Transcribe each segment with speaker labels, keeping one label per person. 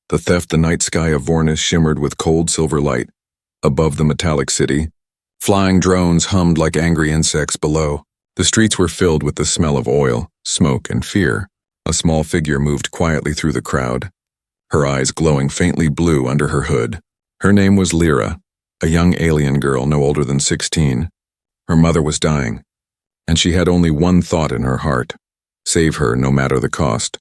Speaker 1: The night sky of Vornis shimmered with cold silver light. Above the metallic city, flying drones hummed like angry insects below. The streets were filled with the smell of oil, smoke, and fear. A small figure moved quietly through the crowd, her eyes glowing faintly blue under her hood. Her name was Lyra, a young alien girl no older than 16. Her mother was dying, and she had only one thought in her heart: save her no matter the cost.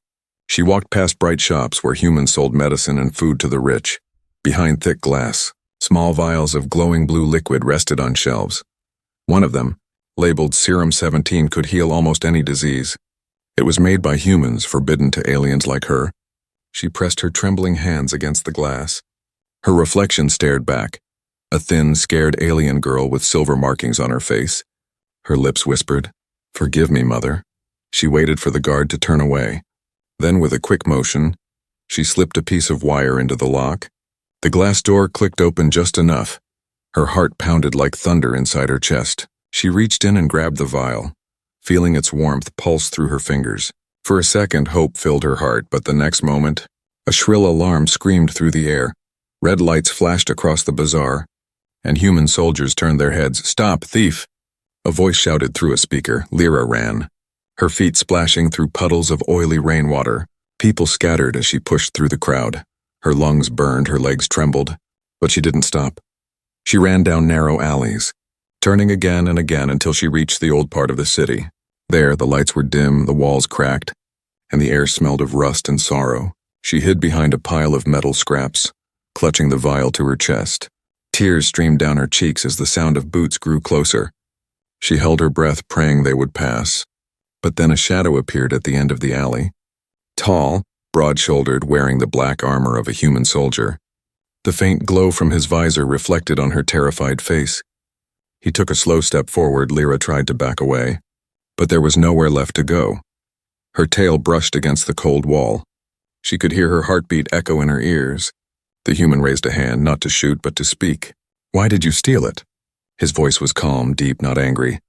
Speaker 1: She walked past bright shops where humans sold medicine and food to the rich. Behind thick glass, small vials of glowing blue liquid rested on shelves. One of them, labeled Serum 17, could heal almost any disease. It was made by humans, forbidden to aliens like her. She pressed her trembling hands against the glass. Her reflection stared back, a thin, scared alien girl with silver markings on her face. Her lips whispered, "Forgive me, Mother." She waited for the guard to turn away. Then, with a quick motion, she slipped a piece of wire into the lock. The glass door clicked open just enough. Her heart pounded like thunder inside her chest. She reached in and grabbed the vial, feeling its warmth pulse through her fingers. For a second, hope filled her heart, but the next moment, a shrill alarm screamed through the air. Red lights flashed across the bazaar, and human soldiers turned their heads. "Stop, thief!" A voice shouted through a speaker. Lyra ran, her feet splashing through puddles of oily rainwater. People scattered as she pushed through the crowd. Her lungs burned, her legs trembled, but she didn't stop. She ran down narrow alleys, turning again and again until she reached the old part of the city. There, the lights were dim, the walls cracked, and the air smelled of rust and sorrow. She hid behind a pile of metal scraps, clutching the vial to her chest. Tears streamed down her cheeks as the sound of boots grew closer. She held her breath, praying they would pass. But then a shadow appeared at the end of the alley. Tall, broad-shouldered, wearing the black armor of a human soldier. The faint glow from his visor reflected on her terrified face. He took a slow step forward. Lyra tried to back away, but there was nowhere left to go. Her tail brushed against the cold wall. She could hear her heartbeat echo in her ears. The human raised a hand, not to shoot, but to speak. "Why did you steal it?" His voice was calm, deep, not angry.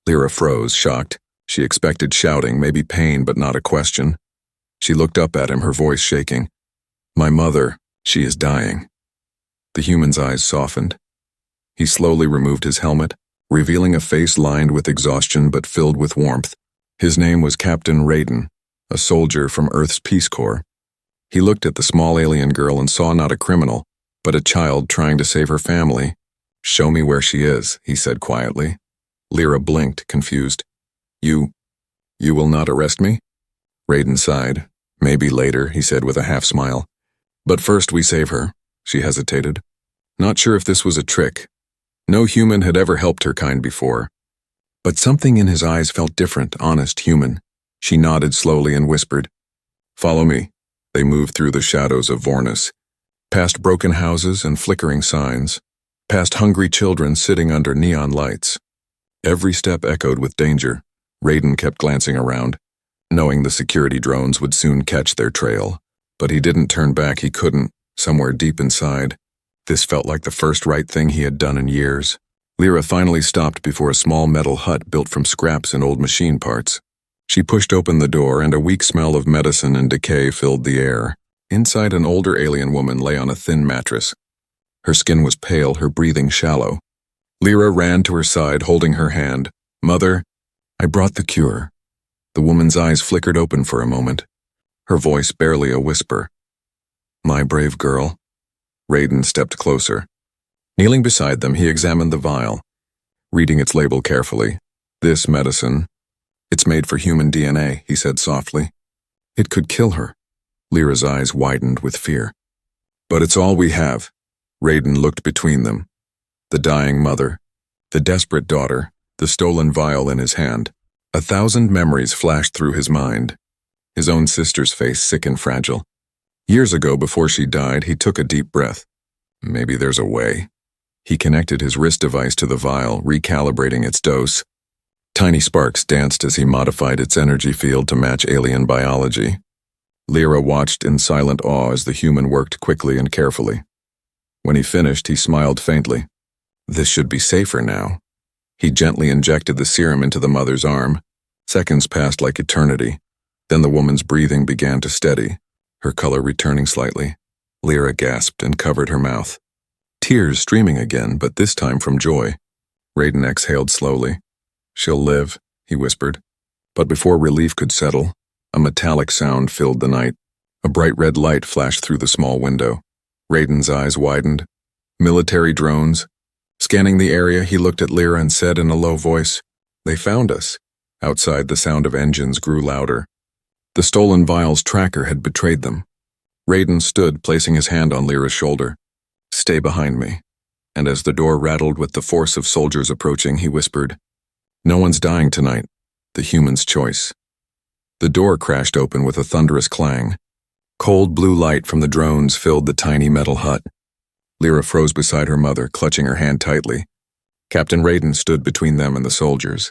Speaker 1: Lyra froze, shocked. She expected shouting, maybe pain, but not a question. She looked up at him, her voice shaking. "My mother, she is dying." The human's eyes softened. He slowly removed his helmet, revealing a face lined with exhaustion but filled with warmth. His name was Captain Raiden, a soldier from Earth's Peace Corps. He looked at the small alien girl and saw not a criminal, but a child trying to save her family. "Show me where she is," he said quietly. Lyra blinked, confused. You will not arrest me?" Raiden sighed. "Maybe later," he said with a half-smile. "But first we save her." She hesitated, not sure if this was a trick. No human had ever helped her kind before. But something in his eyes felt different, honest, human. She nodded slowly and whispered, "Follow me." They moved through the shadows of Vornis, past broken houses and flickering signs, past hungry children sitting under neon lights. Every step echoed with danger. Raiden kept glancing around, knowing the security drones would soon catch their trail. But he didn't turn back. He couldn't. Somewhere deep inside, this felt like the first right thing he had done in years. Lyra finally stopped before a small metal hut built from scraps and old machine parts. She pushed open the door, and a weak smell of medicine and decay filled the air. Inside, an older alien woman lay on a thin mattress. Her skin was pale, her breathing shallow. Lyra ran to her side, holding her hand. "Mother, I brought the cure." The woman's eyes flickered open for a moment, her voice barely a whisper. "My brave girl." Raiden stepped closer. Kneeling beside them, he examined the vial, reading its label carefully. "This medicine, it's made for human DNA," he said softly. "It could kill her." Lyra's eyes widened with fear. "But it's all we have." Raiden looked between them. The dying mother, the desperate daughter, the stolen vial in his hand. 1,000 memories flashed through his mind. His own sister's face, sick and fragile. Years ago, before she died, he took a deep breath. Maybe there's a way. He connected his wrist device to the vial, recalibrating its dose. Tiny sparks danced as he modified its energy field to match alien biology. Lyra watched in silent awe as the human worked quickly and carefully. When he finished, he smiled faintly. "This should be safer now." He gently injected the serum into the mother's arm. Seconds passed like eternity. Then the woman's breathing began to steady, her color returning slightly. Lyra gasped and covered her mouth. Tears streaming again, but this time from joy. Raiden exhaled slowly. She'll live, he whispered. But before relief could settle, a metallic sound filled the night. A bright red light flashed through the small window. Raiden's eyes widened. Military drones. Scanning the area, he looked at Lyra and said in a low voice, "They found us." Outside, the sound of engines grew louder. The stolen vial's tracker had betrayed them. Raiden stood, placing his hand on Lyra's shoulder. "Stay behind me." And as the door rattled with the force of soldiers approaching, he whispered, "No one's dying tonight. The human's choice." The door crashed open with a thunderous clang. Cold blue light from the drones filled the tiny metal hut. Lyra froze beside her mother, clutching her hand tightly. Captain Raiden stood between them and the soldiers,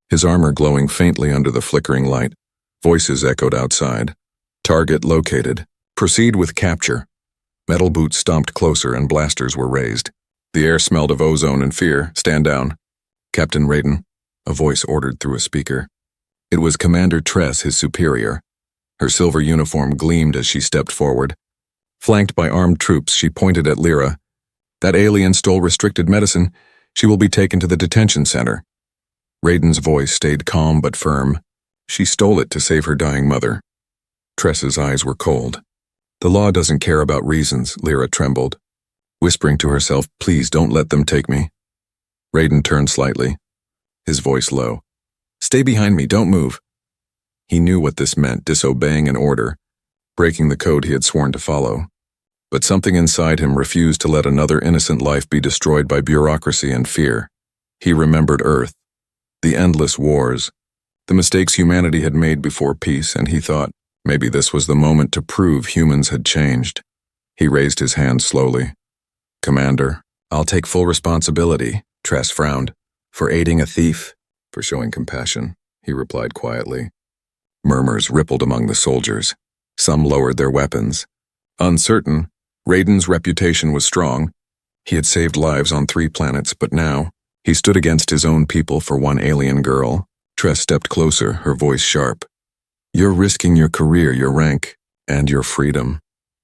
Speaker 1: his armor glowing faintly under the flickering light. Voices echoed outside. "Target located. Proceed with capture." Metal boots stomped closer and blasters were raised. The air smelled of ozone and fear. "Stand down." "Captain Raiden," a voice ordered through a speaker. It was Commander Tress, his superior. Her silver uniform gleamed as she stepped forward. Flanked by armed troops, she pointed at Lyra. "That alien stole restricted medicine. She will be taken to the detention center." Raiden's voice stayed calm but firm. "She stole it to save her dying mother." Tress's eyes were cold. "The law doesn't care about reasons," Lyra trembled, whispering to herself, "Please don't let them take me." Raiden turned slightly, his voice low. "Stay behind me, don't move." He knew what this meant, disobeying an order, breaking the code he had sworn to follow. But something inside him refused to let another innocent life be destroyed by bureaucracy and fear. He remembered Earth, the endless wars, the mistakes humanity had made before peace, and he thought, maybe this was the moment to prove humans had changed. He raised his hand slowly. "Commander, I'll take full responsibility," Tress frowned. "For aiding a thief?" "For showing compassion," he replied quietly. Murmurs rippled among the soldiers. Some lowered their weapons. Uncertain, Raiden's reputation was strong. He had saved lives on 3 planets, but now, he stood against his own people for one alien girl. Tress stepped closer, her voice sharp. "You're risking your career, your rank, and your freedom."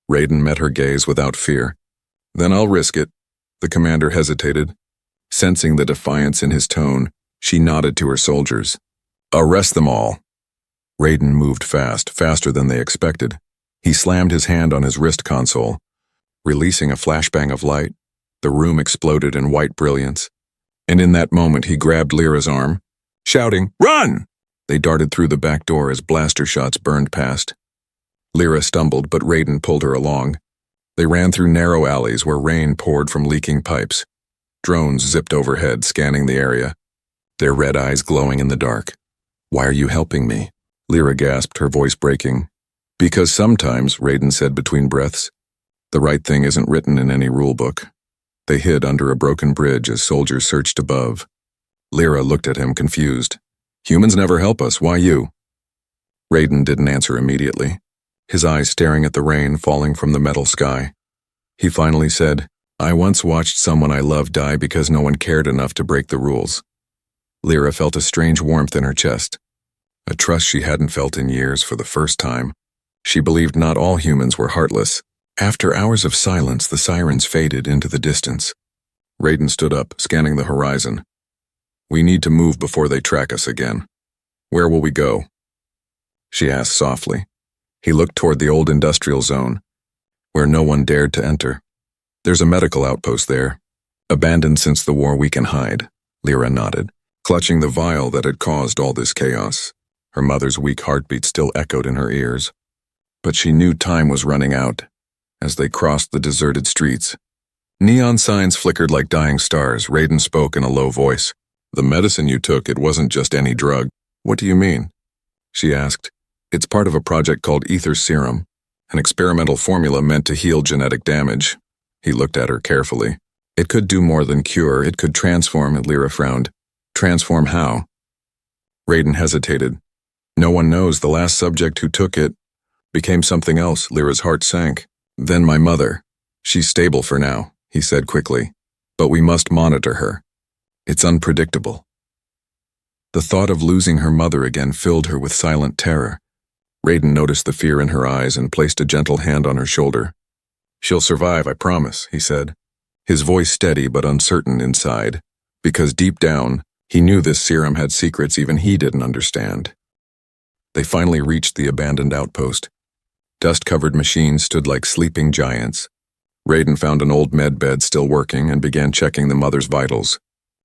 Speaker 1: Raiden met her gaze without fear. "Then I'll risk it." The commander hesitated. Sensing the defiance in his tone, she nodded to her soldiers. "Arrest them all." Raiden moved fast, faster than they expected. He slammed his hand on his wrist console. Releasing a flashbang of light, the room exploded in white brilliance. And in that moment he grabbed Lyra's arm, shouting, "Run!" They darted through the back door as blaster shots burned past. Lyra stumbled, but Raiden pulled her along. They ran through narrow alleys where rain poured from leaking pipes. Drones zipped overhead, scanning the area, their red eyes glowing in the dark. "Why are you helping me?" Lyra gasped, her voice breaking. "Because sometimes," Raiden said between breaths, "the right thing isn't written in any rulebook." They hid under a broken bridge as soldiers searched above. Lyra looked at him, confused. "Humans never help us, why you?" Raiden didn't answer immediately, his eyes staring at the rain falling from the metal sky. He finally said, "I once watched someone I loved die because no one cared enough to break the rules." Lyra felt a strange warmth in her chest, a trust she hadn't felt in years for the first time. She believed not all humans were heartless. After hours of silence, the sirens faded into the distance. Raiden stood up, scanning the horizon. "We need to move before they track us again." "Where will we go?" she asked softly. He looked toward the old industrial zone, where no one dared to enter. "There's a medical outpost there. Abandoned since the war, we can hide." Lyra nodded, clutching the vial that had caused all this chaos. Her mother's weak heartbeat still echoed in her ears. But she knew time was running out. As they crossed the deserted streets, neon signs flickered like dying stars. Raiden spoke in a low voice. "The medicine you took, it wasn't just any drug." "What do you mean?" she asked. "It's part of a project called Ether Serum, an experimental formula meant to heal genetic damage." He looked at her carefully. "It could do more than cure, it could transform," Lyra frowned. "Transform how?" Raiden hesitated. "No one knows. The last subject who took it became something else." Lyra's heart sank. "Then my mother. She's stable for now," he said quickly. "But we must monitor her. It's unpredictable." The thought of losing her mother again filled her with silent terror. Raiden noticed the fear in her eyes and placed a gentle hand on her shoulder. "She'll survive, I promise," he said, his voice steady but uncertain inside, because deep down, he knew this serum had secrets even he didn't understand. They finally reached the abandoned outpost. Dust-covered machines stood like sleeping giants. Raiden found an old med bed still working and began checking the mother's vitals.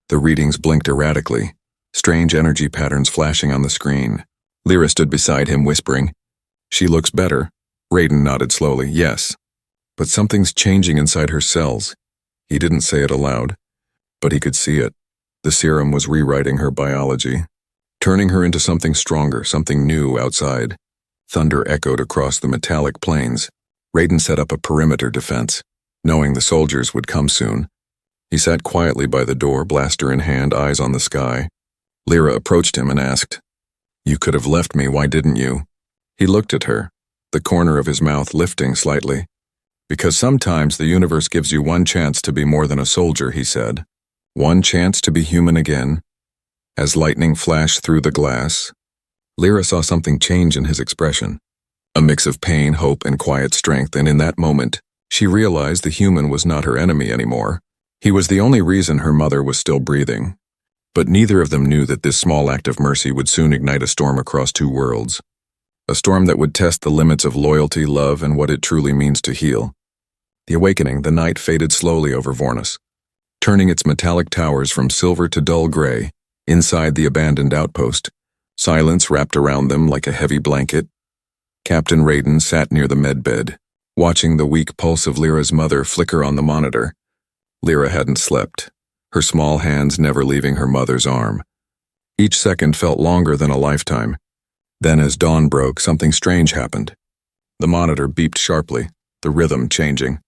Speaker 1: The readings blinked erratically, strange energy patterns flashing on the screen. Lyra stood beside him, whispering, "She looks better." Raiden nodded slowly, "Yes. But something's changing inside her cells." He didn't say it aloud, but he could see it. The serum was rewriting her biology, turning her into something stronger, something new outside. Thunder echoed across the metallic plains. Raiden set up a perimeter defense, knowing the soldiers would come soon. He sat quietly by the door, blaster in hand, eyes on the sky. Lyra approached him and asked, "You could have left me, why didn't you?" He looked at her, the corner of his mouth lifting slightly. "Because sometimes the universe gives you one chance to be more than a soldier," he said. "One chance to be human again." As lightning flashed through the glass, Lyra saw something change in his expression. A mix of pain, hope, and quiet strength, and in that moment, she realized the human was not her enemy anymore. He was the only reason her mother was still breathing. But neither of them knew that this small act of mercy would soon ignite a storm across two worlds. A storm that would test the limits of loyalty, love, and what it truly means to heal. The awakening, the night faded slowly over Vornis, turning its metallic towers from silver to dull gray. Inside the abandoned outpost, silence wrapped around them like a heavy blanket. Captain Raiden sat near the medbed, watching the weak pulse of Lyra's mother flicker on the monitor. Lyra hadn't slept, her small hands never leaving her mother's arm. Each second felt longer than a lifetime. Then as dawn broke, something strange happened. The monitor beeped sharply, the rhythm changing.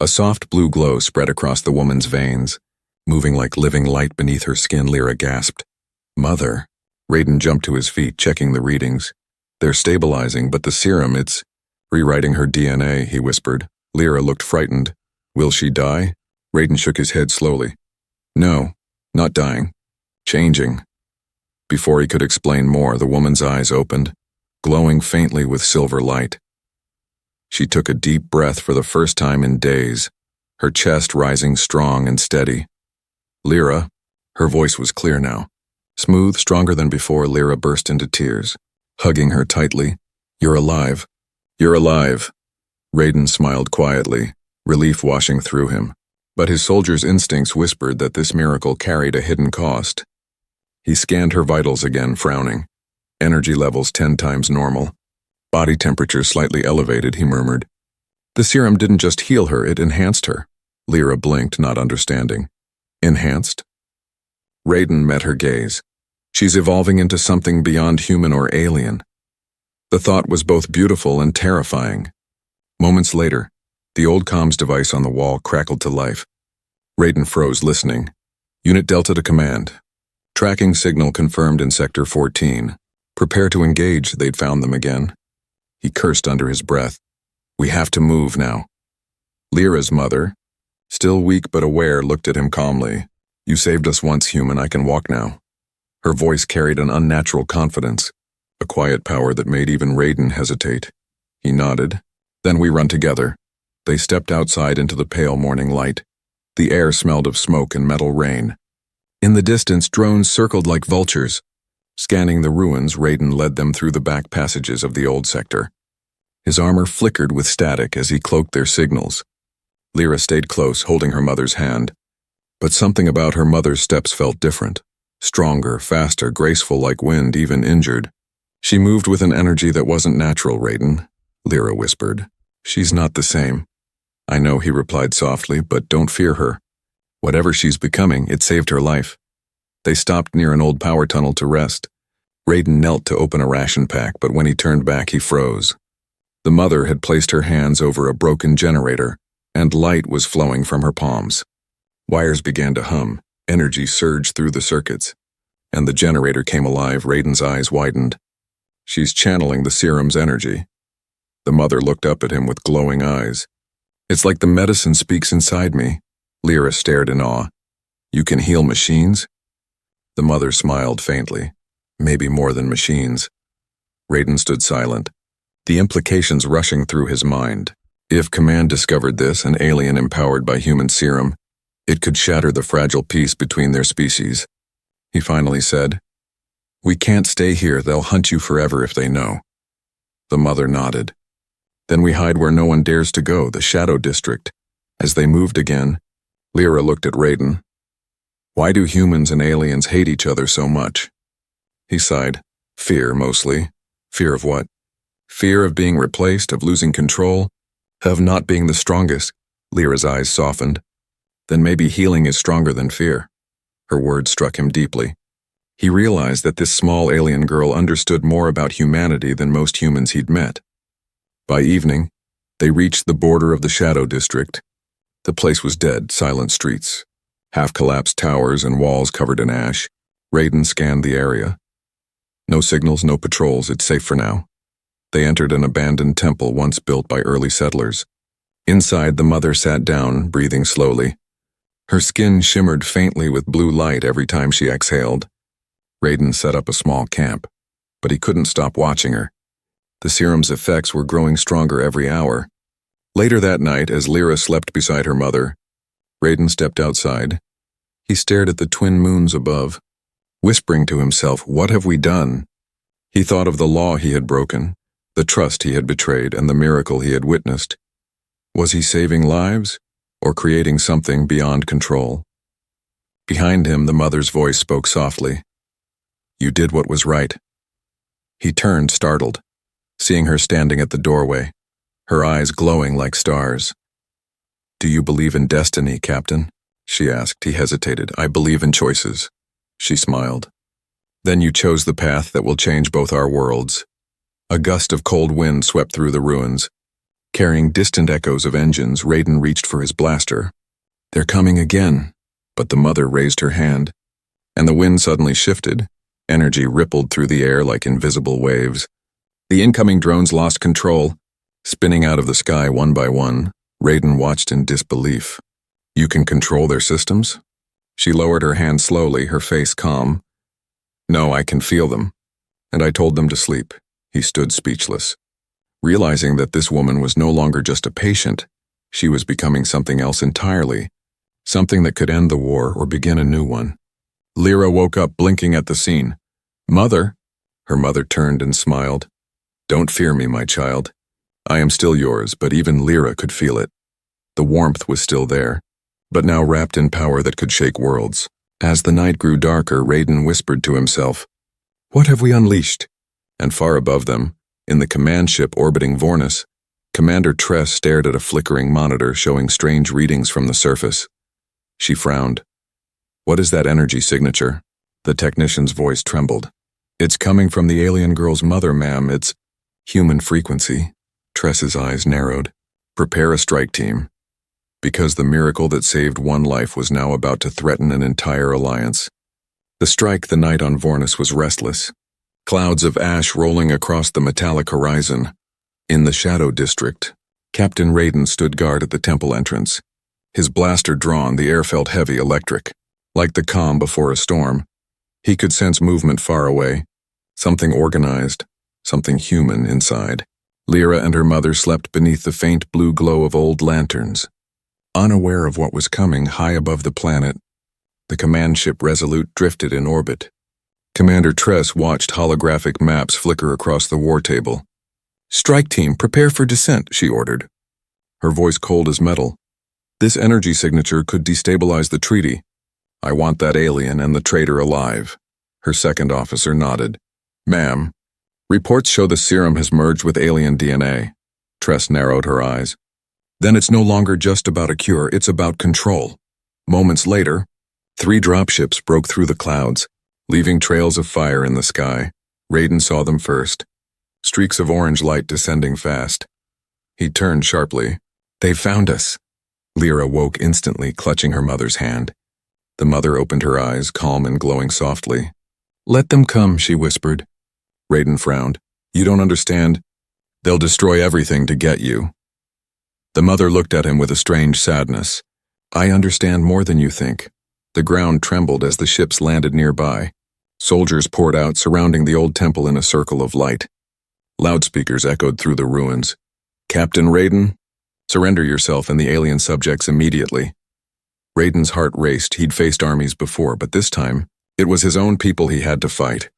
Speaker 1: A soft blue glow spread across the woman's veins, moving like living light beneath her skin. Lyra gasped. "Mother." Raiden jumped to his feet, checking the readings. "They're stabilizing, but the serum, it's rewriting her DNA," he whispered. Lyra looked frightened. "Will she die?" Raiden shook his head slowly. "No, not dying. Changing." Before he could explain more, the woman's eyes opened, glowing faintly with silver light. She took a deep breath for the first time in days, her chest rising strong and steady. "Lyra," her voice was clear now. Smooth, stronger than before, Lyra burst into tears, hugging her tightly. "You're alive. You're alive." Raiden smiled quietly, relief washing through him. But his soldier's instincts whispered that this miracle carried a hidden cost. He scanned her vitals again, frowning. Energy levels 10 times normal. Body temperature slightly elevated, he murmured. The serum didn't just heal her, it enhanced her. Lyra blinked, not understanding. Enhanced? Raiden met her gaze. She's evolving into something beyond human or alien. The thought was both beautiful and terrifying. Moments later, the old comms device on the wall crackled to life. Raiden froze, listening. Unit Delta to command. Tracking signal confirmed in Sector 14. Prepare to engage, they'd found them again. He cursed under his breath. We have to move now. Lyra's mother, still weak but aware, looked at him calmly. You saved us once, human, I can walk now. Her voice carried an unnatural confidence, a quiet power that made even Raiden hesitate. He nodded. Then we run together. They stepped outside into the pale morning light. The air smelled of smoke and metal rain. In the distance, drones circled like vultures. Scanning the ruins, Raiden led them through the back passages of the old sector. His armor flickered with static as he cloaked their signals. Lyra stayed close, holding her mother's hand. But something about her mother's steps felt different. Stronger, faster, graceful like wind, even injured. She moved with an energy that wasn't natural, Raiden, Lyra whispered. She's not the same. I know, he replied softly, but don't fear her. Whatever she's becoming, it saved her life. They stopped near an old power tunnel to rest. Raiden knelt to open a ration pack, but when he turned back, he froze. The mother had placed her hands over a broken generator, and light was flowing from her palms. Wires began to hum, energy surged through the circuits, and the generator came alive. Raiden's eyes widened. She's channeling the serum's energy. The mother looked up at him with glowing eyes. It's like the medicine speaks inside me. Lyra stared in awe. You can heal machines? The mother smiled faintly. Maybe more than machines. Raiden stood silent, the implications rushing through his mind. If Command discovered this, an alien empowered by human serum, it could shatter the fragile peace between their species. He finally said, "We can't stay here. They'll hunt you forever if they know." The mother nodded. "Then we hide where no one dares to go, the Shadow District." As they moved again, Lyra looked at Raiden. "Why do humans and aliens hate each other so much?" He sighed. "Fear, mostly." "Fear of what?" "Fear of being replaced, of losing control, of not being the strongest." Lyra's eyes softened. "Then maybe healing is stronger than fear." Her words struck him deeply. He realized that this small alien girl understood more about humanity than most humans he'd met. By evening, they reached the border of the Shadow District. The place was dead, silent streets, half-collapsed towers and walls covered in ash. Raiden scanned the area. No signals, no patrols, it's safe for now. They entered an abandoned temple once built by early settlers. Inside, the mother sat down, breathing slowly. Her skin shimmered faintly with blue light every time she exhaled. Raiden set up a small camp, but he couldn't stop watching her. The serum's effects were growing stronger every hour. Later that night, as Lyra slept beside her mother, Raiden stepped outside. He stared at the twin moons above, whispering to himself, "What have we done?" He thought of the law he had broken, the trust he had betrayed, and the miracle he had witnessed. Was he saving lives, or creating something beyond control? Behind him, the mother's voice spoke softly. "You did what was right." He turned, startled, seeing her standing at the doorway, her eyes glowing like stars. "Do you believe in destiny, Captain?" she asked. He hesitated. "I believe in choices." She smiled. "Then you chose the path that will change both our worlds." A gust of cold wind swept through the ruins. Carrying distant echoes of engines, Raiden reached for his blaster. "They're coming again." But the mother raised her hand, and the wind suddenly shifted. Energy rippled through the air like invisible waves. The incoming drones lost control. Spinning out of the sky one by one, Raiden watched in disbelief. "You can control their systems?" She lowered her hand slowly, her face calm. "No, I can feel them. And I told them to sleep." He stood speechless, realizing that this woman was no longer just a patient. She was becoming something else entirely, something that could end the war or begin a new one. Lyra woke up, blinking at the scene. "Mother?" Her mother turned and smiled. "Don't fear me, my child. I am still yours," but even Lyra could feel it. The warmth was still there, but now wrapped in power that could shake worlds. As the night grew darker, Raiden whispered to himself, "What have we unleashed?" And far above them, in the command ship orbiting Vornis, Commander Tress stared at a flickering monitor showing strange readings from the surface. She frowned. "What is that energy signature?" The technician's voice trembled. "It's coming from the alien girl's mother, ma'am. It's human frequency." Tress's eyes narrowed. "Prepare a strike team, because the miracle that saved one life was now about to threaten an entire alliance." The strike the night on Vornis was restless. Clouds of ash rolling across the metallic horizon. In the Shadow District, Captain Raiden stood guard at the temple entrance. His blaster drawn, the air felt heavy, electric. Like the calm before a storm, he could sense movement far away. Something organized, something human inside. Lyra and her mother slept beneath the faint blue glow of old lanterns. Unaware of what was coming high above the planet, the command ship Resolute drifted in orbit. Commander Tress watched holographic maps flicker across the war table. "Strike team, prepare for descent," she ordered, her voice cold as metal. "This energy signature could destabilize the treaty. I want that alien and the traitor alive." Her second officer nodded. "Ma'am, reports show the serum has merged with alien DNA." Tress narrowed her eyes. "Then it's no longer just about a cure, it's about control." Moments later, 3 dropships broke through the clouds, leaving trails of fire in the sky. Raiden saw them first, streaks of orange light descending fast. He turned sharply. "They found us." Lyra woke instantly, clutching her mother's hand. The mother opened her eyes, calm and glowing softly. "Let them come," she whispered. Raiden frowned. "You don't understand. They'll destroy everything to get you." The mother looked at him with a strange sadness. "I understand more than you think." The ground trembled as the ships landed nearby. Soldiers poured out, surrounding the old temple in a circle of light. Loudspeakers echoed through the ruins. "Captain Raiden, Surrender yourself and the alien subjects immediately. Raiden's heart raced. He'd faced armies before, but this time, it was his own people he had to fight.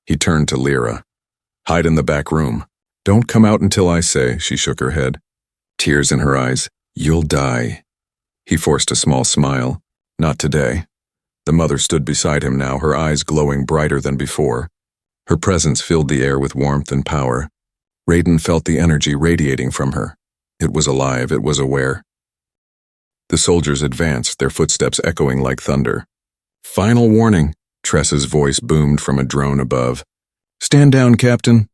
Speaker 1: He turned to Lyra. Hide in the back room. Don't come out until I say, she shook her head. Tears in her eyes. You'll die. He forced a small smile. Not today. The mother stood beside him now, her eyes glowing brighter than before. Her presence filled the air with warmth and power. Raiden felt the energy radiating from her. It was alive, it was aware. The soldiers advanced, their footsteps echoing like thunder. Final warning, Tress's voice boomed from a drone above. Stand down, Captain.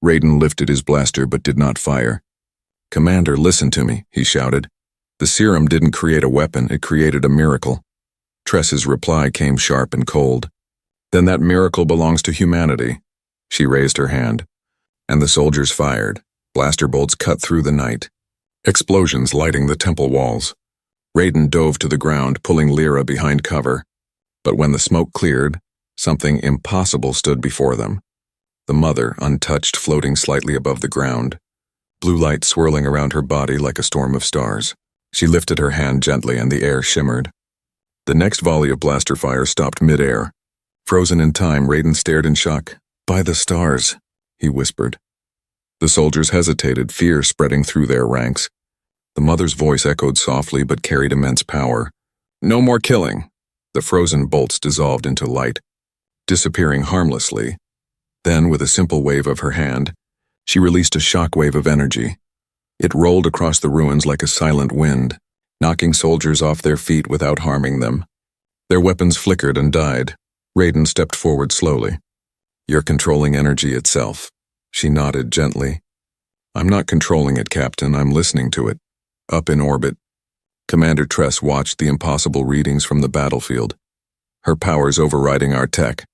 Speaker 1: Raiden lifted his blaster but did not fire. Commander, listen to me, he shouted. The serum didn't create a weapon, it created a miracle. Tress's reply came sharp and cold. Then that miracle belongs to humanity. She raised her hand. And the soldiers fired. Blaster bolts cut through the night. Explosions lighting the temple walls. Raiden dove to the ground, pulling Lyra behind cover. But when the smoke cleared, something impossible stood before them. The mother, untouched, floating slightly above the ground. Blue light swirling around her body like a storm of stars. She lifted her hand gently and the air shimmered. The next volley of blaster fire stopped mid-air. Frozen in time, Raiden stared in shock. By the stars, he whispered. The soldiers hesitated, fear spreading through their ranks. The mother's voice echoed softly but carried immense power. No more killing. The frozen bolts dissolved into light, disappearing harmlessly. Then, with a simple wave of her hand, she released a shockwave of energy. It rolled across the ruins like a silent wind, knocking soldiers off their feet without harming them. Their weapons flickered and died. Raiden stepped forward slowly. You're controlling energy itself. She nodded gently. I'm not controlling it, Captain. I'm listening to it. Up in orbit. Commander Tress watched the impossible readings from the battlefield. Her powers overriding our tech.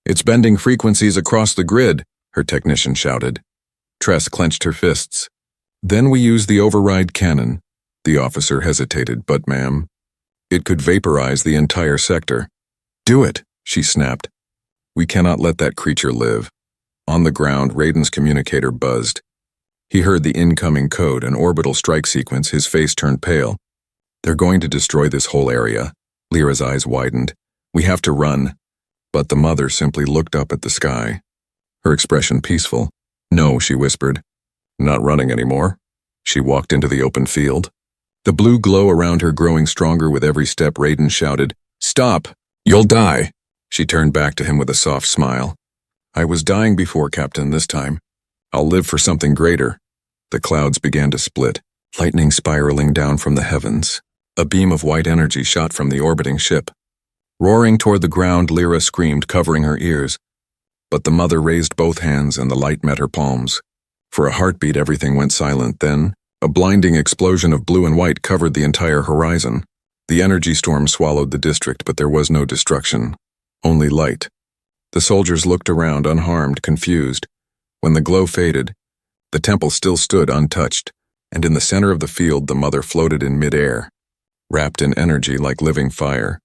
Speaker 1: It's bending frequencies across the grid, her technician shouted. Tress clenched her fists. Then we use the override cannon. The officer hesitated, but ma'am, it could vaporize the entire sector. Do it, she snapped. We cannot let that creature live. On the ground, Raiden's communicator buzzed. He heard the incoming code, an orbital strike sequence. His face turned pale. They're going to destroy this whole area. Lyra's eyes widened. We have to run. But the mother simply looked up at the sky. Her expression peaceful. No, she whispered. Not running anymore. She walked into the open field. The blue glow around her growing stronger with every step. Raiden shouted, Stop! You'll die! She turned back to him with a soft smile. I was dying before, Captain, this time. I'll live for something greater. The clouds began to split, lightning spiraling down from the heavens. A beam of white energy shot from the orbiting ship. Roaring toward the ground, Lyra screamed, covering her ears. But the mother raised both hands and the light met her palms. For a heartbeat, everything went silent. Then, a blinding explosion of blue and white covered the entire horizon. The energy storm swallowed the district, but there was no destruction. Only light. The soldiers looked around, unharmed, confused. When the glow faded, the temple still stood untouched, and in the center of the field the mother floated in mid-air, wrapped in energy like living fire.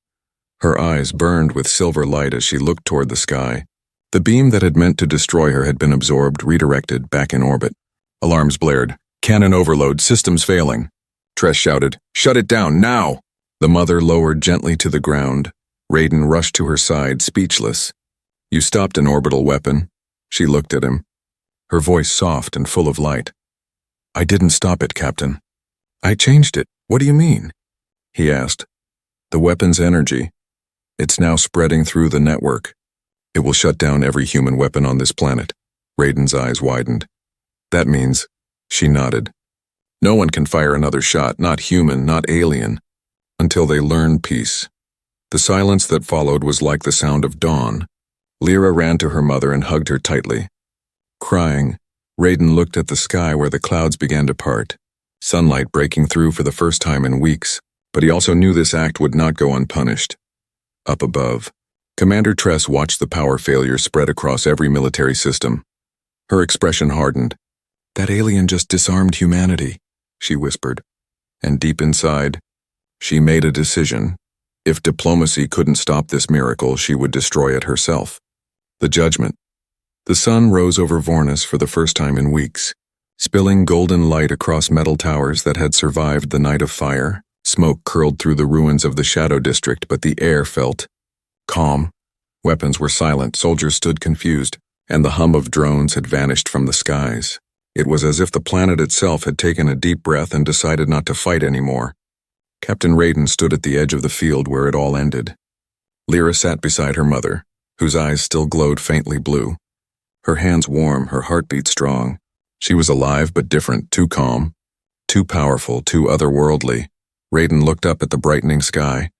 Speaker 1: Her eyes burned with silver light as she looked toward the sky. The beam that had meant to destroy her had been absorbed, redirected, back in orbit. Alarms blared. Cannon overload, systems failing. Tress shouted, Shut it down, now! The mother lowered gently to the ground. Raiden rushed to her side, speechless. You stopped an orbital weapon. She looked at him. Her voice soft and full of light. I didn't stop it, Captain. I changed it. What do you mean? He asked. The weapon's energy. It's now spreading through the network. It will shut down every human weapon on this planet. Raiden's eyes widened. That means, she nodded. No one can fire another shot, not human, not alien, until they learn peace. The silence that followed was like the sound of dawn. Lyra ran to her mother and hugged her tightly. Crying, Raiden looked at the sky where the clouds began to part, sunlight breaking through for the first time in weeks, but he also knew this act would not go unpunished. Up above, Commander Tress watched the power failure spread across every military system. Her expression hardened. That alien just disarmed humanity, she whispered. And deep inside, she made a decision. If diplomacy couldn't stop this miracle, she would destroy it herself. The judgment. The sun rose over Vornis for the first time in weeks. spilling golden light across metal towers that had survived the night of fire. Smoke curled through the ruins of the Shadow District, but the air felt calm. Weapons were silent, soldiers stood confused, and the hum of drones had vanished from the skies. It was as if the planet itself had taken a deep breath and decided not to fight anymore. Captain Raiden stood at the edge of the field where it all ended. Lyra sat beside her mother, whose eyes still glowed faintly blue. Her hands warm, her heartbeat strong. She was alive but different, too calm, too powerful, too otherworldly. Raiden looked up at the brightening sky.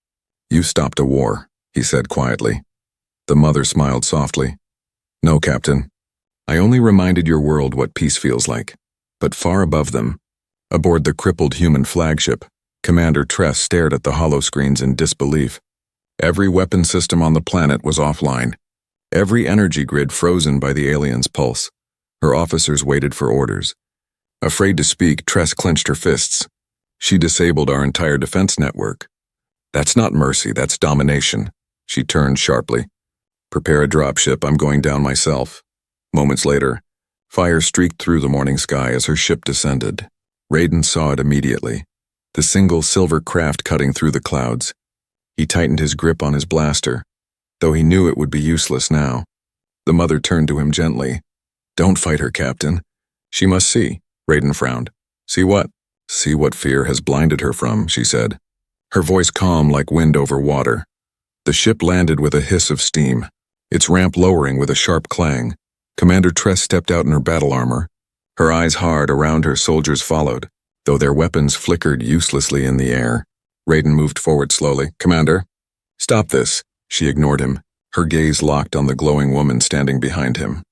Speaker 1: "You stopped a war," he said quietly. The mother smiled softly. "No, Captain. I only reminded your world what peace feels like." But far above them, aboard the crippled human flagship, Commander Tress stared at the holoscreens in disbelief. Every weapon system on the planet was offline. Every energy grid frozen by the alien's pulse. Her officers waited for orders. Afraid to speak, Tress clenched her fists. "She disabled our entire defense network." "That's not mercy, that's domination." She turned sharply. "Prepare a dropship, I'm going down myself." Moments later, fire streaked through the morning sky as her ship descended. Raiden saw it immediately. The single silver craft cutting through the clouds. He tightened his grip on his blaster, though he knew it would be useless now. The mother turned to him gently. "Don't fight her, Captain. She must see." Raiden frowned. "See what?" "See what fear has blinded her from," she said, her voice calm like wind over water. The ship landed with a hiss of steam, its ramp lowering with a sharp clang. Commander Tress stepped out in her battle armor. Her eyes hard, around her soldiers followed, though their weapons flickered uselessly in the air. Raiden moved forward slowly. "Commander." "Stop this." She ignored him, her gaze locked on the glowing woman standing behind him.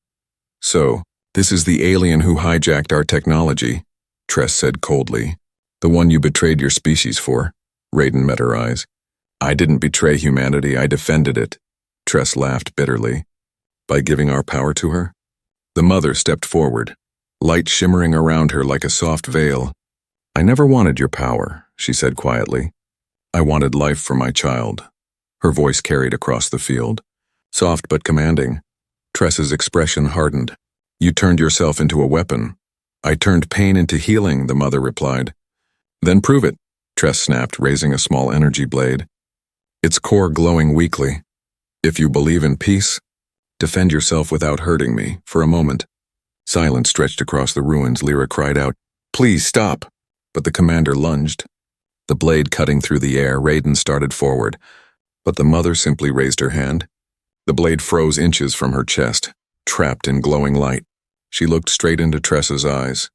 Speaker 1: "So, this is the alien who hijacked our technology," Tress said coldly. "The one you betrayed your species for." Raiden met her eyes. "I didn't betray humanity, I defended it." Tress laughed bitterly. "By giving our power to her?" The mother stepped forward, light shimmering around her like a soft veil. "I never wanted your power," she said quietly. "I wanted life for my child." Her voice carried across the field, soft but commanding. Tress's expression hardened. "You turned yourself into a weapon." "I turned pain into healing," the mother replied. "Then prove it," Tress snapped, raising a small energy blade, its core glowing weakly. "If you believe in peace, defend yourself without hurting me." For a moment, silence stretched across the ruins. Lyra cried out, "Please stop!" But the commander lunged. The blade cutting through the air, Raiden started forward, but the mother simply raised her hand. The blade froze inches from her chest, trapped in glowing light. She looked straight into Tress's eyes.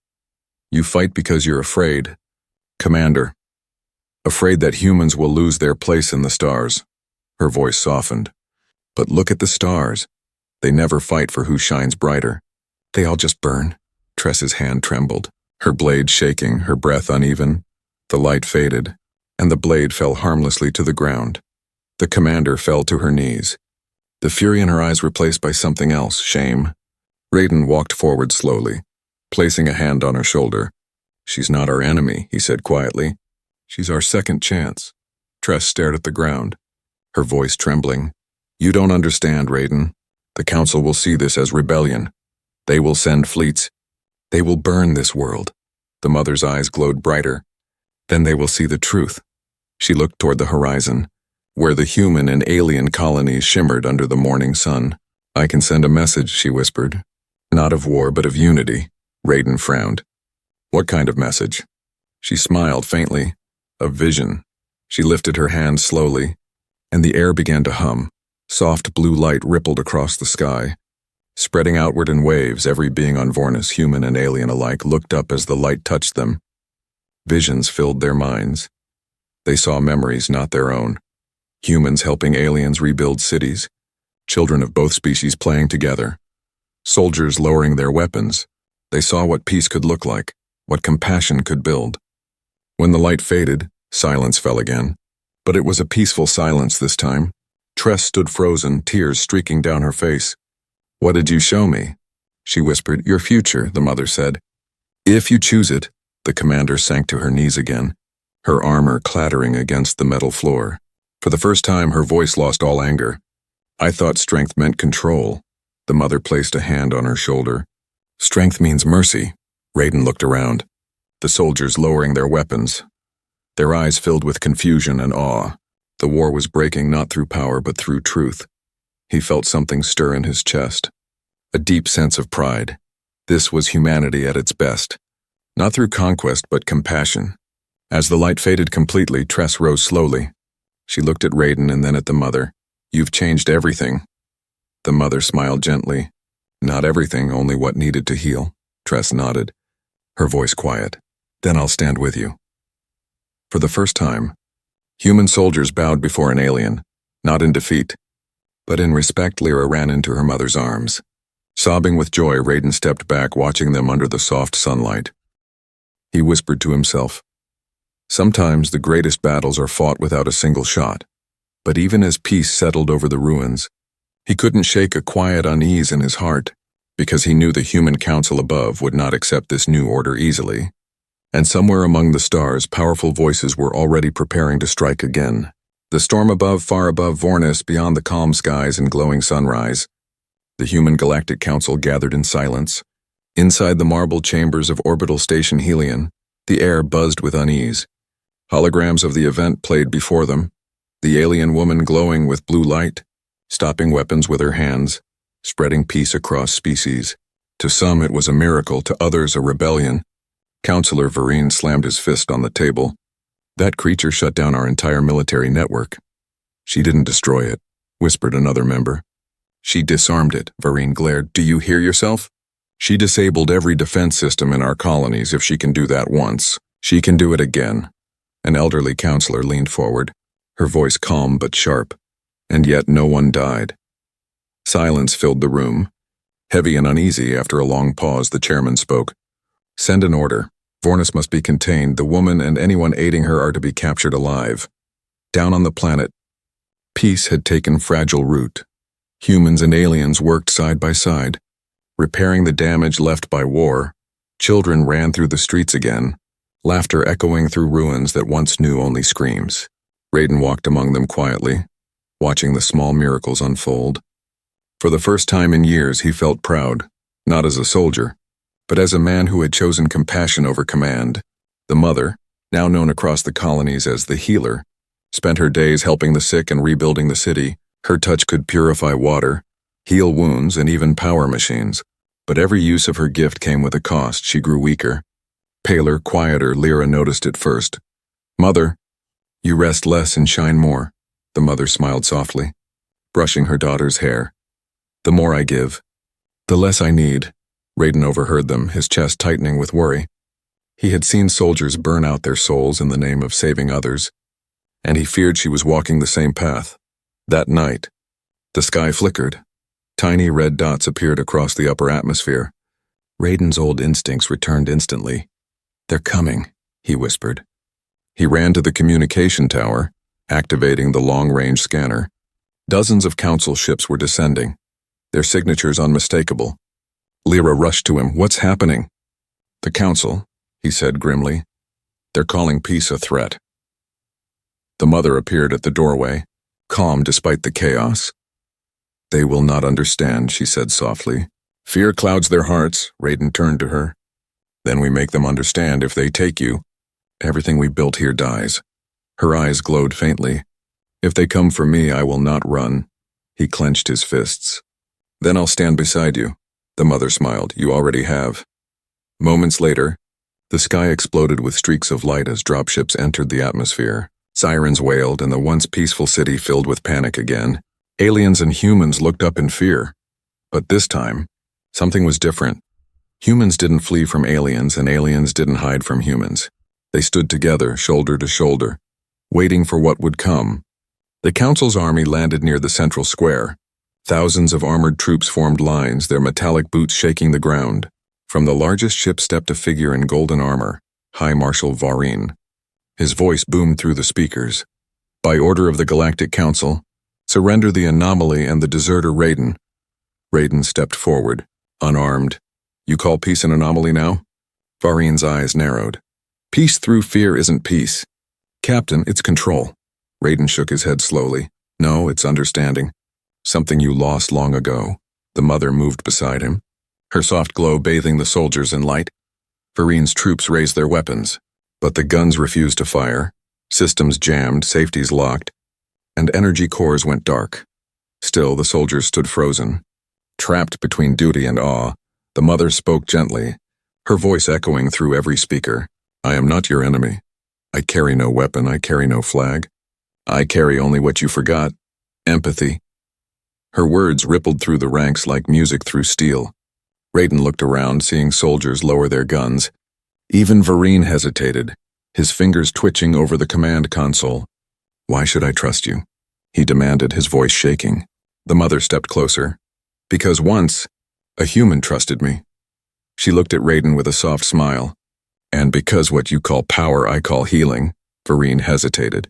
Speaker 1: "You fight because you're afraid, Commander. Afraid that humans will lose their place in the stars." Her voice softened. "But look at the stars. They never fight for who shines brighter. They all just burn." Tress's hand trembled, her blade shaking, her breath uneven. The light faded, and the blade fell harmlessly to the ground. The commander fell to her knees, the fury in her eyes replaced by something else, shame. Raiden walked forward slowly, placing a hand on her shoulder. "She's not our enemy," he said quietly. "She's our second chance." Tress stared at the ground, her voice trembling. "You don't understand, Raiden. The Council will see this as rebellion. They will send fleets. They will burn this world." The mother's eyes glowed brighter. "Then they will see the truth." She looked toward the horizon, where the human and alien colonies shimmered under the morning sun. "I can send a message," she whispered. "Not of war, but of unity." Raiden frowned. "What kind of message?" She smiled faintly. "A vision." She lifted her hand slowly, and the air began to hum. Soft blue light rippled across the sky. Spreading outward in waves, every being on Vornis, human and alien alike, looked up as the light touched them. Visions filled their minds. They saw memories not their own. Humans helping aliens rebuild cities. Children of both species playing together. Soldiers lowering their weapons. They saw what peace could look like, what compassion could build. When the light faded, silence fell again. But it was a peaceful silence this time. Tress stood frozen, tears streaking down her face. "What did you show me?" She whispered. "Your future," the mother said. "If you choose it." The commander sank to her knees again, her armor clattering against the metal floor. For the first time, her voice lost all anger. "I thought strength meant control." The mother placed a hand on her shoulder. "Strength means mercy. Raiden looked around, the soldiers lowering their weapons, their eyes filled with confusion and awe. The war was breaking not through power but through truth. He felt something stir in his chest, a deep sense of pride. This was humanity at its best, not through conquest but compassion. As the light faded completely, Tress rose slowly. She looked at Raiden and then at the mother. "You've changed everything." The mother smiled gently. "Not everything, only what needed to heal." Tress nodded, her voice quiet. "Then I'll stand with you." For the first time, human soldiers bowed before an alien, not in defeat, but in respect. Lyra ran into her mother's arms. Sobbing with joy, Raiden stepped back, watching them under the soft sunlight. He whispered to himself, "Sometimes the greatest battles are fought without a single shot." But even as peace settled over the ruins, he couldn't shake a quiet unease in his heart, because he knew the human council above would not accept this new order easily. And somewhere among the stars, powerful voices were already preparing to strike again. The storm above, far above Vornis, beyond the calm skies and glowing sunrise. The human galactic council gathered in silence. Inside the marble chambers of orbital station Helion, the air buzzed with unease. Holograms of the event played before them, the alien woman glowing with blue light, stopping weapons with her hands, spreading peace across species. To some it was a miracle, to others a rebellion. Counselor Vareen slammed his fist on the table. "That creature shut down our entire military network." "She didn't destroy it," whispered another member. "She disarmed it," Vareen glared. "Do you hear yourself? She disabled every defense system in our colonies. If she can do that once, she can do it again." An elderly counselor leaned forward, her voice calm but sharp. "And yet no one died." Silence filled the room. Heavy and uneasy, after a long pause, the chairman spoke. "Send an order. Vornis must be contained. The woman and anyone aiding her are to be captured alive." Down on the planet, peace had taken fragile root. Humans and aliens worked side by side, repairing the damage left by war. Children ran through the streets again, laughter echoing through ruins that once knew only screams. Raiden walked among them quietly, watching the small miracles unfold. For the first time in years, he felt proud, not as a soldier, but as a man who had chosen compassion over command. The mother, now known across the colonies as the Healer, spent her days helping the sick and rebuilding the city. Her touch could purify water, heal wounds, and even power machines. But every use of her gift came with a cost. She grew weaker. Paler, quieter, Lyra noticed it first. "Mother, you rest less and shine more." The mother smiled softly, brushing her daughter's hair. "The more I give, the less I need." Raiden overheard them, his chest tightening with worry. He had seen soldiers burn out their souls in the name of saving others, and he feared she was walking the same path. That night, the sky flickered. Tiny red dots appeared across the upper atmosphere. Raiden's old instincts returned instantly. "They're coming," he whispered. He ran to the communication tower, activating the long-range scanner. Dozens of council ships were descending, their signatures unmistakable. Lyra rushed to him. "What's happening?" "The council," he said grimly. "They're calling peace a threat." The mother appeared at the doorway, calm despite the chaos. "They will not understand," she said softly. "Fear clouds their hearts." Raiden turned to her. "Then we make them understand. If they take you, everything we built here dies." Her eyes glowed faintly. "If they come for me, I will not run." He clenched his fists. "Then I'll stand beside you." The mother smiled. "You already have." Moments later, the sky exploded with streaks of light as dropships entered the atmosphere. Sirens wailed, and the once peaceful city filled with panic again. Aliens and humans looked up in fear. But this time, something was different. Humans didn't flee from aliens, and aliens didn't hide from humans. They stood together, shoulder to shoulder, waiting for what would come. The Council's army landed near the central square. Thousands of armored troops formed lines, their metallic boots shaking the ground. From the largest ship stepped a figure in golden armor, High Marshal Vareen. His voice boomed through the speakers. "By order of the Galactic Council, surrender the anomaly and the deserter Raiden." Raiden stepped forward, unarmed. "You call peace an anomaly now?" Vareen's eyes narrowed. "Peace through fear isn't peace. Captain, it's control." Raiden shook his head slowly. "No, it's understanding. Something you lost long ago." The mother moved beside him, her soft glow bathing the soldiers in light. Varine's troops raised their weapons, but the guns refused to fire, systems jammed, safeties locked, and energy cores went dark. Still, the soldiers stood frozen. Trapped between duty and awe, the mother spoke gently, her voice echoing through every speaker. I am not your enemy. I carry no weapon, I carry no flag. I carry only what you forgot, empathy. Her words rippled through the ranks like music through steel. Raiden looked around, seeing soldiers lower their guns. Even Varine hesitated, his fingers twitching over the command console. Why should I trust you? He demanded, his voice shaking. The mother stepped closer. Because once, a human trusted me. She looked at Raiden with a soft smile. And because what you call power I call healing, Varine hesitated,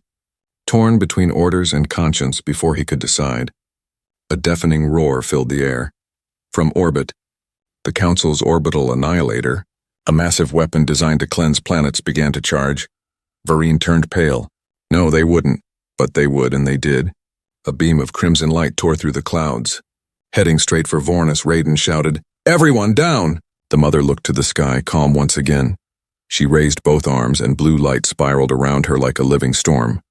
Speaker 1: torn between orders and conscience before he could decide. A deafening roar filled the air. From orbit, the Council's orbital annihilator, a massive weapon designed to cleanse planets, began to charge. Varine turned pale. No, they wouldn't, but they would, and they did. A beam of crimson light tore through the clouds. Heading straight for Vornis, Raiden shouted, "Everyone down!" The mother looked to the sky, calm once again. She raised both arms, and blue light spiraled around her like a living storm.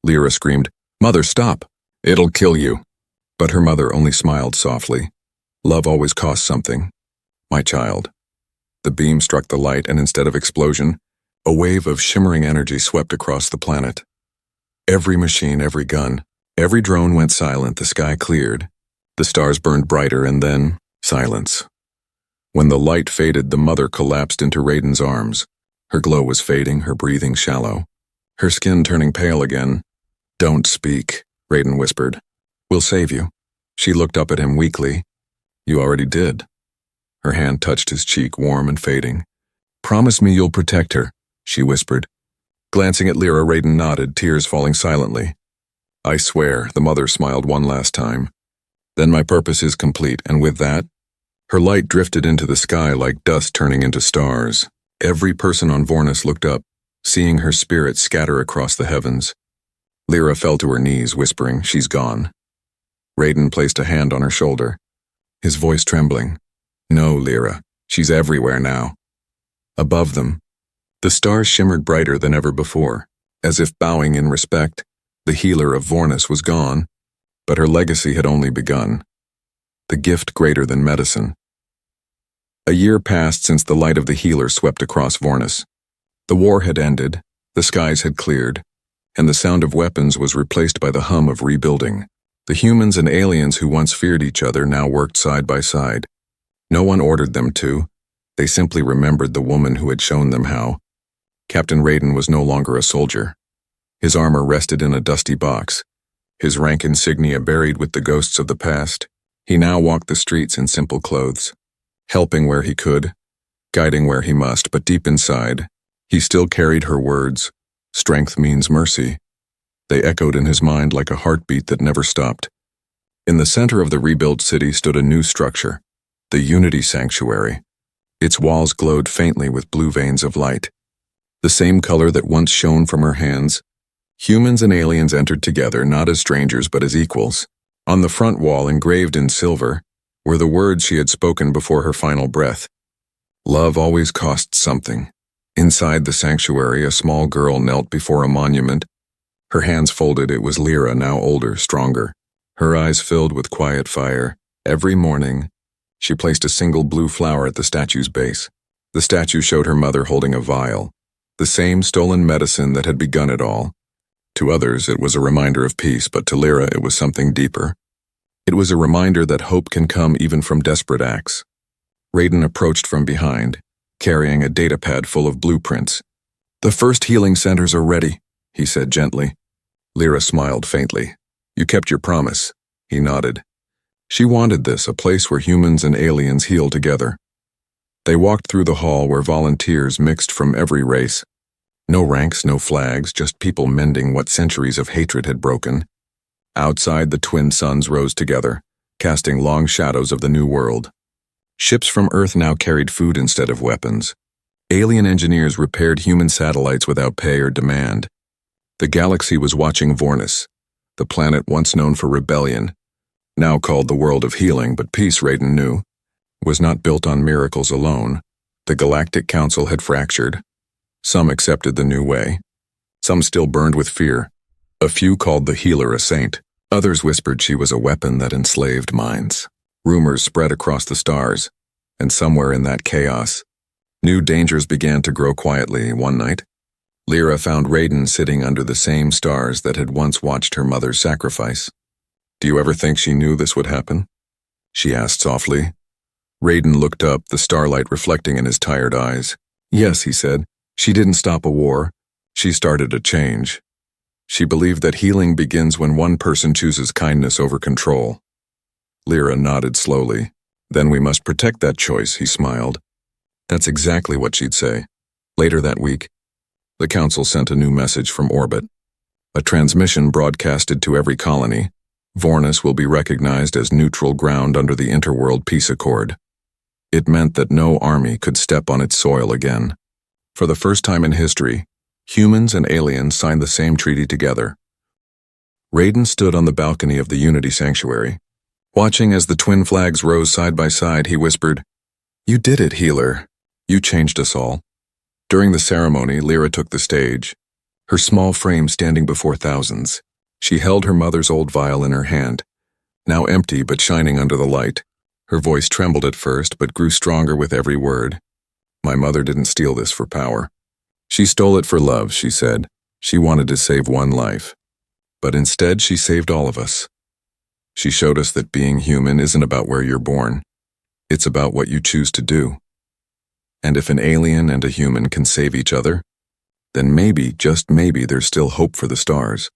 Speaker 1: Lyra screamed, "Mother, stop! It'll kill you!" But her mother only smiled softly. Love always costs something. My child. The beam struck the light, and instead of explosion, a wave of shimmering energy swept across the planet. Every machine, every gun, every drone went silent. The sky cleared. The stars burned brighter, and then silence. When the light faded, the mother collapsed into Raiden's arms. Her glow was fading, her breathing shallow, her skin turning pale again. Don't speak, Raiden whispered. We'll save you. She looked up at him weakly. You already did. Her hand touched his cheek, warm and fading. Promise me you'll protect her, she whispered. Glancing at Lyra, Raiden nodded, tears falling silently. I swear, the mother smiled one last time. Then my purpose is complete, and with that, her light drifted into the sky like dust turning into stars. Every person on Vornis looked up, seeing her spirit scatter across the heavens. Lyra fell to her knees, whispering, she's gone. Raiden placed a hand on her shoulder, his voice trembling. No, Lyra, she's everywhere now. Above them, the stars shimmered brighter than ever before, as if bowing in respect. The healer of Vornis was gone, but her legacy had only begun. The gift greater than medicine. A year passed since the light of the healer swept across Vornis. The war had ended, the skies had cleared, and the sound of weapons was replaced by the hum of rebuilding. The humans and aliens who once feared each other now worked side by side. No one ordered them to. They simply remembered the woman who had shown them how. Captain Raiden was no longer a soldier. His armor rested in a dusty box, his rank insignia buried with the ghosts of the past. He now walked the streets in simple clothes, helping where he could, guiding where he must, but deep inside, he still carried her words. Strength means mercy. They echoed in his mind like a heartbeat that never stopped. In the center of the rebuilt city stood a new structure, the Unity Sanctuary. Its walls glowed faintly with blue veins of light, the same color that once shone from her hands. Humans and aliens entered together, not as strangers but as equals. On the front wall, engraved in silver, were the words she had spoken before her final breath. Love always costs something. Inside the sanctuary, a small girl knelt before a monument. Her hands folded. It was Lyra, now older, stronger. Her eyes filled with quiet fire. Every morning, she placed a single blue flower at the statue's base. The statue showed her mother holding a vial, the same stolen medicine that had begun it all. To others, it was a reminder of peace, but to Lyra, it was something deeper. It was a reminder that hope can come even from desperate acts. Raiden approached from behind, carrying a datapad full of blueprints. The first healing centers are ready, he said gently. Lyra smiled faintly. You kept your promise, he nodded. She wanted this, a place where humans and aliens heal together. They walked through the hall where volunteers mixed from every race. No ranks, no flags, just people mending what centuries of hatred had broken. Outside, the twin suns rose together, casting long shadows of the new world. Ships from Earth now carried food instead of weapons. Alien engineers repaired human satellites without pay or demand. The galaxy was watching Vornis, the planet once known for rebellion, now called the world of healing, but peace, Raiden knew, was not built on miracles alone, The Galactic Council had fractured. Some accepted the new way. Some still burned with fear. A few called the healer a saint. Others whispered she was a weapon that enslaved minds. Rumors spread across the stars, and somewhere in that chaos, new dangers began to grow quietly. One night, Lyra found Raiden sitting under the same stars that had once watched her mother's sacrifice. "Do you ever think she knew this would happen?" she asked softly. Raiden looked up, the starlight reflecting in his tired eyes. "Yes," he said. "She didn't stop a war. She started a change. She believed that healing begins when one person chooses kindness over control." Lyra nodded slowly. "Then we must protect that choice," he smiled. That's exactly what she'd say. Later that week, the Council sent a new message from orbit. A transmission broadcasted to every colony. Vornis will be recognized as neutral ground under the Interworld Peace Accord. It meant that no army could step on its soil again. For the first time in history, humans and aliens signed the same treaty together. Raiden stood on the balcony of the Unity Sanctuary. Watching as the twin flags rose side by side, he whispered, "You did it, healer. You changed us all." During the ceremony, Lyra took the stage, her small frame standing before thousands. She held her mother's old vial in her hand, now empty but shining under the light. Her voice trembled at first, but grew stronger with every word. "My mother didn't steal this for power. She stole it for love," she said. "She wanted to save one life. But instead, she saved all of us. She showed us that being human isn't about where you're born. It's about what you choose to do. And if an alien and a human can save each other, then maybe, just maybe, there's still hope for the stars."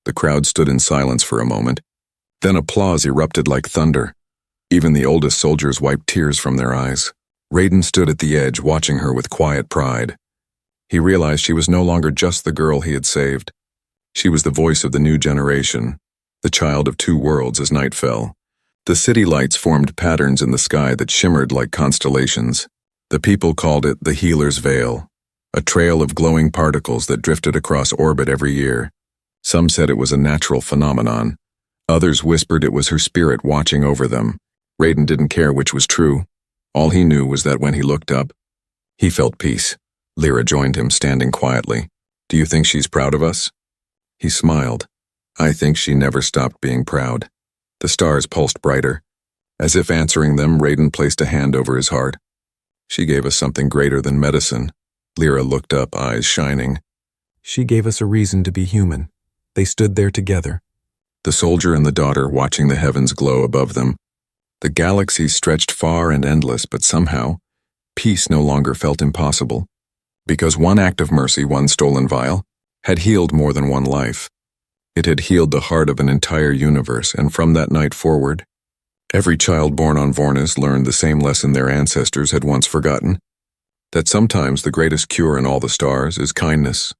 Speaker 1: The crowd stood in silence for a moment. Then applause erupted like thunder. Even the oldest soldiers wiped tears from their eyes. Raiden stood at the edge, watching her with quiet pride. He realized she was no longer just the girl he had saved. She was the voice of the new generation, the child of two worlds as night fell. The city lights formed patterns in the sky that shimmered like constellations. The people called it the Healer's Veil, a trail of glowing particles that drifted across orbit every year. Some said it was a natural phenomenon. Others whispered it was her spirit watching over them. Raiden didn't care which was true. All he knew was that when he looked up, he felt peace. Lyra joined him, standing quietly. "Do you think she's proud of us?" He smiled. "I think she never stopped being proud." The stars pulsed brighter. As if answering them, Raiden placed a hand over his heart. "She gave us something greater than medicine." Lyra looked up, eyes shining. "She gave us a reason to be human." They stood there together, the soldier and the daughter watching the heavens glow above them. The galaxy stretched far and endless, but somehow, peace no longer felt impossible. Because one act of mercy, one stolen vial, had healed more than one life. It had healed the heart of an entire universe, and from that night forward, every child born on Vornis learned the same lesson their ancestors had once forgotten, that sometimes the greatest cure in all the stars is kindness.